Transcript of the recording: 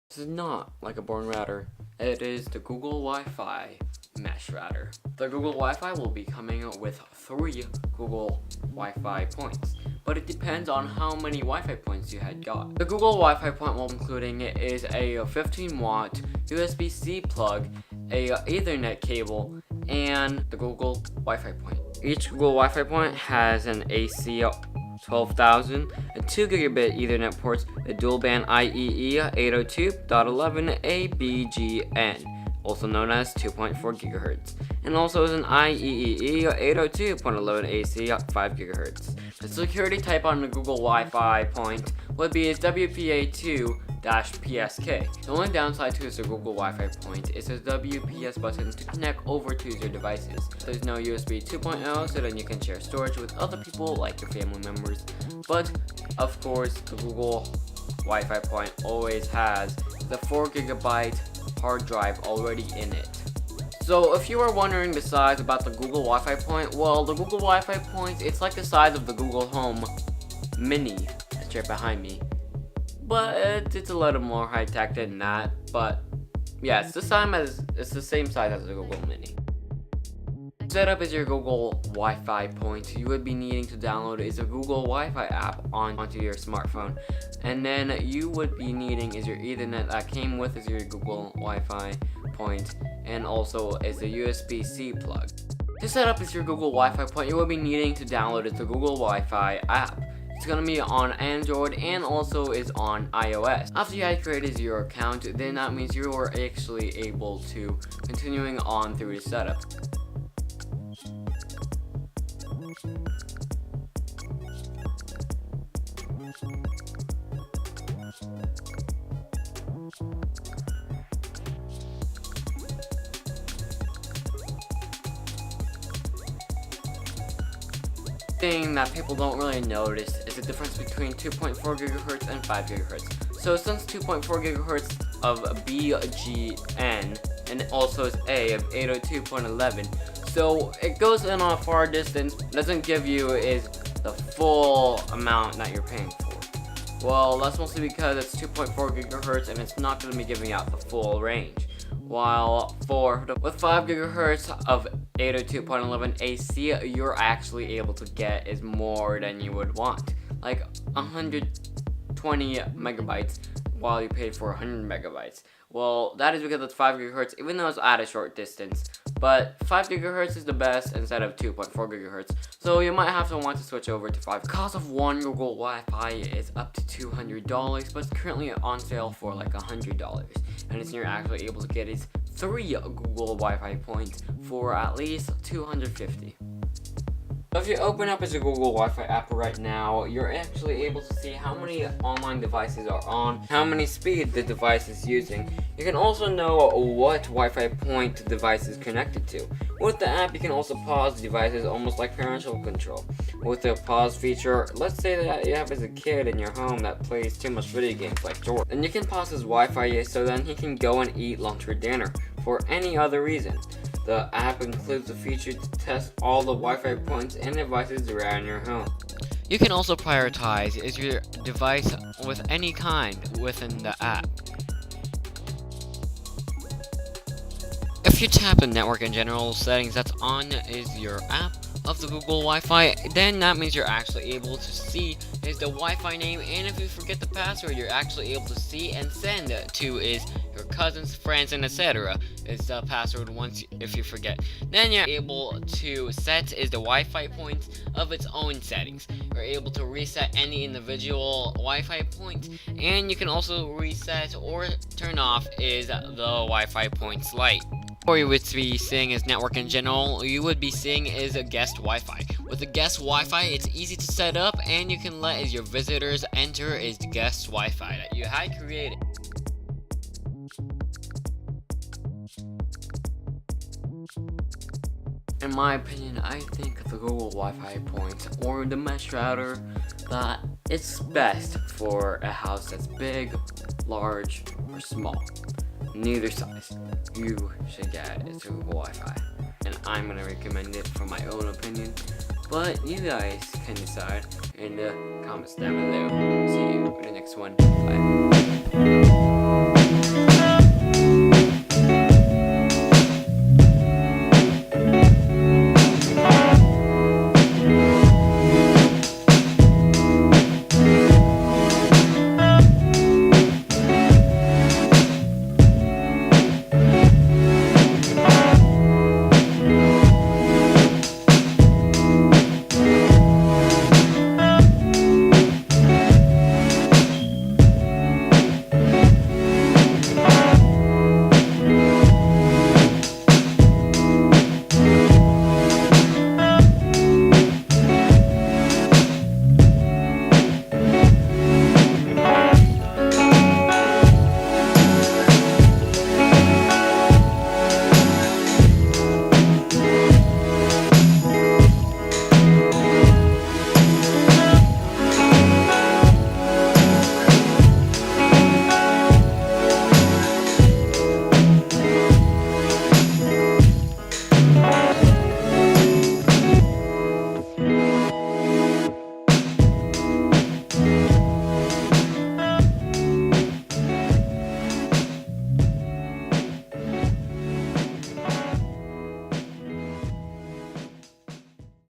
This is not like a boring router. It is the Google Wi-Fi mesh router. The Google Wi-Fi will be coming with 3 Google Wi-Fi points, but it depends on how many Wi-Fi points you had got. The Google Wi-Fi point we'll be including is a 15-watt USB-C plug, a Ethernet cable, and the Google Wi-Fi point. Each Google Wi-Fi point has an AC 12,000 and 2 gigabit Ethernet ports, a dual band IEEE 802.11abgn, also known as 2.4 gigahertz, and also is an IEEE 802.11ac 5 gigahertz. The security type on the Google Wi-Fi point would be WPA2-PSK. The only downside to the Google Wi-Fi point is the WPS button to connect over to your devices. There's no USB 2.0, so then you can share storage with other people like your family members. But of course, the Google Wi-Fi point always has the 4 gigabyte hard drive already in it. So if you are wondering the size about the Google Wi-Fi point, well, the Google Wi-Fi point, it's like the size of the Google Home Mini that's right behind me. But it's a little more high-tech than that. But yeah, it's the same size as the Google Mini. Setup is your Google Wi-Fi point. You would be needing to download is a Google Wi-Fi app onto your smartphone, and then you would be needing is your Ethernet that came with is your Google Wi-Fi point, and also is a USB-C plug. To set up is your Google Wi-Fi point, you will be needing to download is the Google Wi-Fi app. It's gonna be on Android and also is on iOS. After you had created your account, then that means you are actually able to continuing on through the setup. Thing that people don't really notice is the difference between 2.4 gigahertz and 5 gigahertz. So since 2.4 gigahertz of BGN and also is A of 802.11, so it goes in on a far distance, doesn't give you is the full amount that you're paying for. Well, that's mostly because it's 2.4 gigahertz and it's not going to be giving out the full range. While with 5 gigahertz of 802.11 AC, you're actually able to get is more than you would want, like 120 megabytes, while you paid for 100 megabytes. Well, that is because it's 5 gigahertz, even though it's at a short distance. But 5 gigahertz is the best instead of 2.4 gigahertz. So you might have to want to switch over to 5. The cost of one Google Wi-Fi is up to $200, but it's currently on sale for like $100. And you're actually able to get is 3 Google Wi-Fi points for at least $250. So if you open up as a Google Wi-Fi app right now, you're actually able to see how many online devices are on, how many speed the device is using. You can also know what Wi-Fi point the device is connected to. With the app, you can also pause devices almost like parental control. With the pause feature, let's say that you have as a kid in your home that plays too much video games like Jordan. Then you can pause his Wi-Fi so then he can go and eat lunch or dinner for any other reason. The app includes a feature to test all the Wi-Fi points and devices around your home. You can also prioritize is your device with any kind within the app. If you tap the network and general settings that's on is your app of the Google Wi-Fi, then that means you're actually able to see is the Wi-Fi name, and if you forget the password, you're actually able to see and send to is your cousins, friends, and etc. is the password once if you forget. Then you're able to set is the Wi-Fi points of its own settings. You're able to reset any individual Wi-Fi point, and you can also reset or turn off is the Wi-Fi points light. Or you would be seeing is network in general, you would be seeing is a guest Wi-Fi. With a guest Wi-Fi, it's easy to set up, and you can let as your visitors enter is the guest Wi-Fi that you had created. In my opinion, I think the Google Wi-Fi point or the mesh router that it's best for a house that's big, large, or small. Neither size. You should get is Google Wi-Fi, and I'm gonna recommend it from my own opinion. But you guys can decide in the comments down below. See you in the next one. Bye.